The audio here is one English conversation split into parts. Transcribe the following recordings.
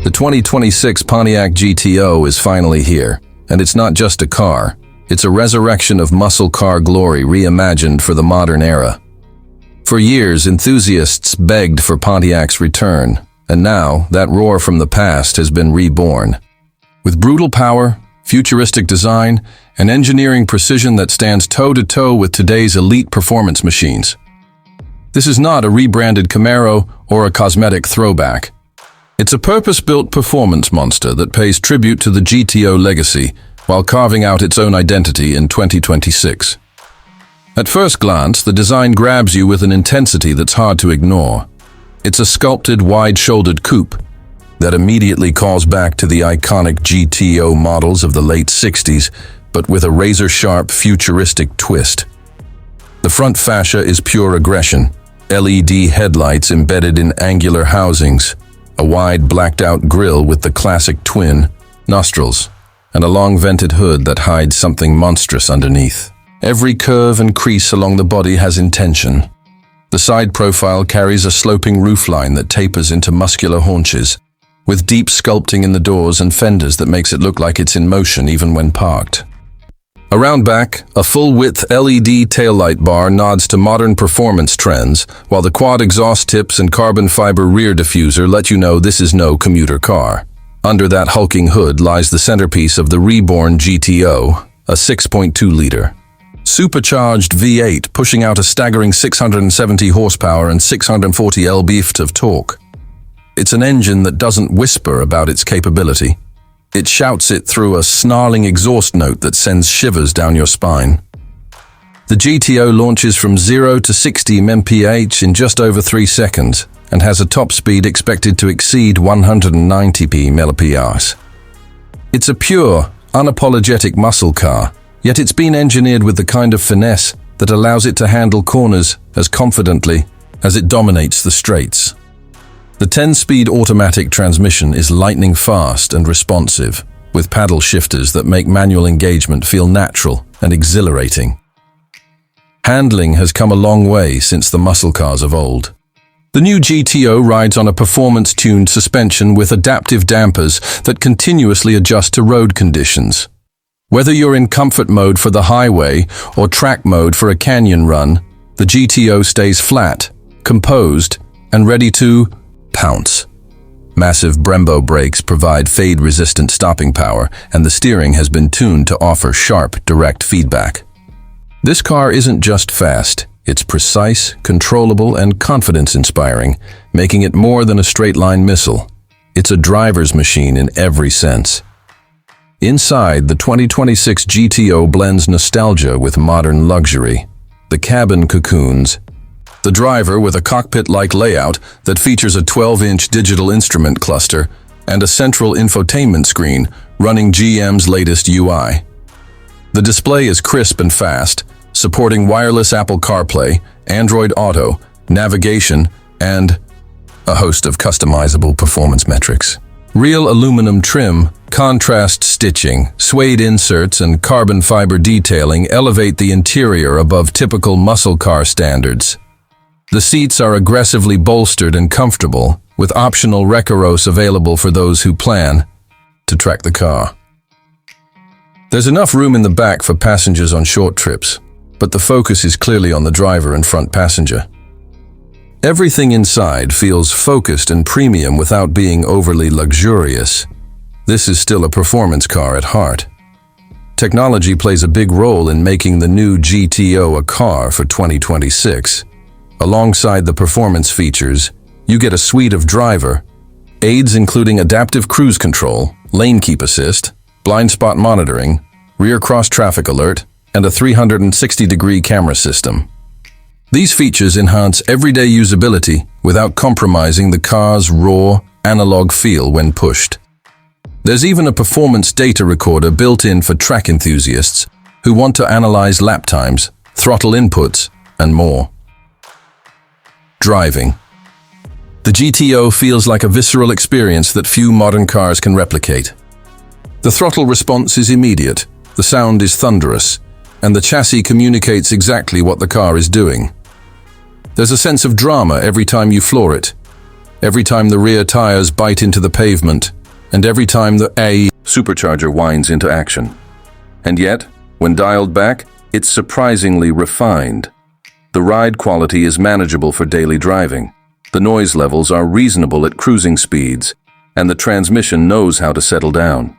The 2026 Pontiac GTO is finally here, and it's not just a car. It's a resurrection of muscle car glory reimagined for the modern era. For years, enthusiasts begged for Pontiac's return, and now that roar from the past has been reborn. With brutal power, futuristic design, and engineering precision that stands toe-to-toe with today's elite performance machines. This is not a rebranded Camaro or a cosmetic throwback. It's a purpose-built performance monster that pays tribute to the GTO legacy while carving out its own identity in 2026. At first glance, the design grabs you with an intensity that's hard to ignore. It's a sculpted, wide-shouldered coupe that immediately calls back to the iconic GTO models of the late 60s, but with a razor-sharp, futuristic twist. The front fascia is pure aggression, LED headlights embedded in angular housings, a wide blacked-out grille with the classic twin nostrils, and a long vented hood that hides something monstrous underneath. Every curve and crease along the body has intention. The side profile carries a sloping roofline that tapers into muscular haunches, with deep sculpting in the doors and fenders that makes it look like it's in motion even when parked. Around back, a full-width LED taillight bar nods to modern performance trends, while the quad exhaust tips and carbon fiber rear diffuser let you know this is no commuter car. Under that hulking hood lies the centerpiece of the reborn GTO, a 6.2-liter supercharged V8 pushing out a staggering 670 horsepower and 640 lb-ft of torque. It's an engine that doesn't whisper about its capability. It shouts it through a snarling exhaust note that sends shivers down your spine. The GTO launches from 0 to 60 mph in just over 3 seconds and has a top speed expected to exceed 190 mph. It's a pure, unapologetic muscle car, yet it's been engineered with the kind of finesse that allows it to handle corners as confidently as it dominates the straights. The 10-speed automatic transmission is lightning fast and responsive, with paddle shifters that make manual engagement feel natural and exhilarating. Handling has come a long way since the muscle cars of old. The new GTO rides on a performance-tuned suspension with adaptive dampers that continuously adjust to road conditions. Whether you're in comfort mode for the highway or track mode for a canyon run, the GTO stays flat, composed, and ready to pounce. Massive Brembo brakes provide fade-resistant stopping power, and the steering has been tuned to offer sharp, direct feedback. This car isn't just fast, it's precise, controllable, and confidence-inspiring, making it more than a straight-line missile. It's a driver's machine in every sense. Inside, the 2026 GTO blends nostalgia with modern luxury. The cabin cocoons the driver with a cockpit-like layout that features a 12-inch digital instrument cluster and a central infotainment screen running GM's latest UI. The display is crisp and fast, supporting wireless Apple CarPlay, Android Auto, navigation, and a host of customizable performance metrics. Real aluminum trim, contrast stitching, suede inserts, and carbon fiber detailing elevate the interior above typical muscle car standards. The seats are aggressively bolstered and comfortable, with optional Recreos available for those who plan to track the car. There's enough room in the back for passengers on short trips, but the focus is clearly on the driver and front passenger. Everything inside feels focused and premium without being overly luxurious. This is still a performance car at heart. Technology plays a big role in making the new GTO a car for 2026. Alongside the performance features, you get a suite of driver aids including adaptive cruise control, lane keep assist, blind spot monitoring, rear cross traffic alert, and a 360-degree camera system. These features enhance everyday usability without compromising the car's raw, analog feel when pushed. There's even a performance data recorder built in for track enthusiasts who want to analyze lap times, throttle inputs, and more. Driving. The GTO feels like a visceral experience that few modern cars can replicate. The throttle response is immediate, the sound is thunderous, and the chassis communicates exactly what the car is doing. There's a sense of drama every time you floor it, every time the rear tires bite into the pavement, and every time the A supercharger winds into action. And yet, when dialed back, it's surprisingly refined. The ride quality is manageable for daily driving. The noise levels are reasonable at cruising speeds, and the transmission knows how to settle down.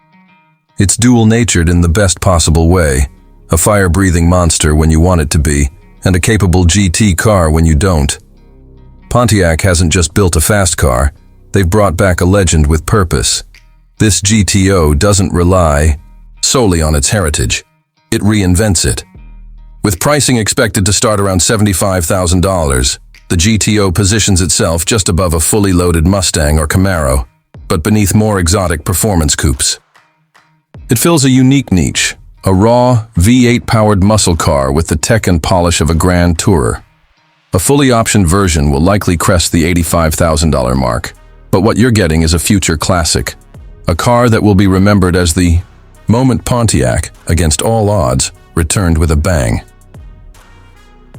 It's dual-natured in the best possible way, a fire-breathing monster when you want it to be, and a capable GT car when you don't. Pontiac hasn't just built a fast car, they've brought back a legend with purpose. This GTO doesn't rely solely on its heritage. It reinvents it. With pricing expected to start around $75,000, the GTO positions itself just above a fully loaded Mustang or Camaro, but beneath more exotic performance coupes. It fills a unique niche, a raw, V8-powered muscle car with the tech and polish of a Grand Tourer. A fully optioned version will likely crest the $85,000 mark, but what you're getting is a future classic, a car that will be remembered as the moment Pontiac, against all odds, returned with a bang.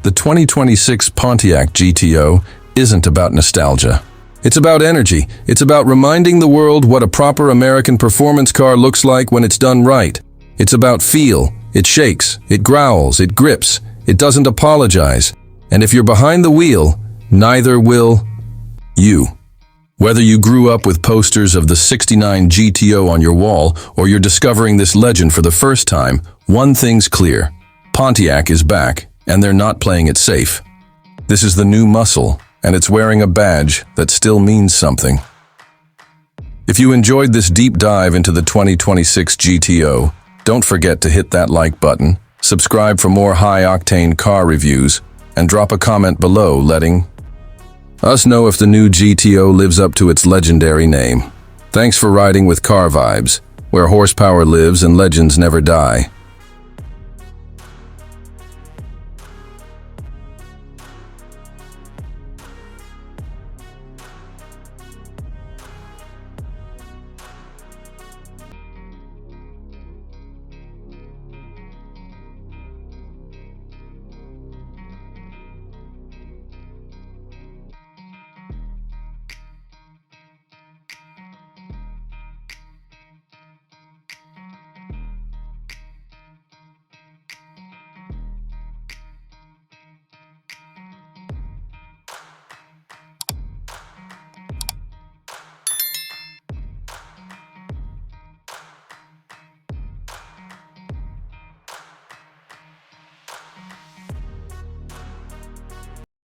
The 2026 Pontiac GTO isn't about nostalgia. It's about energy. It's about reminding the world what a proper American performance car looks like when it's done right. It's about feel. It shakes, it growls, it grips, it doesn't apologize. And if you're behind the wheel, neither will you. Whether you grew up with posters of the '69 GTO on your wall or you're discovering this legend for the first time, one thing's clear. Pontiac is back, and they're not playing it safe. This is the new muscle, and it's wearing a badge that still means something. If you enjoyed this deep dive into the 2026 GTO, don't forget to hit that like button, subscribe for more high-octane car reviews, and drop a comment below letting us know if the new GTO lives up to its legendary name. Thanks for riding with Car Vibes, where horsepower lives and legends never die.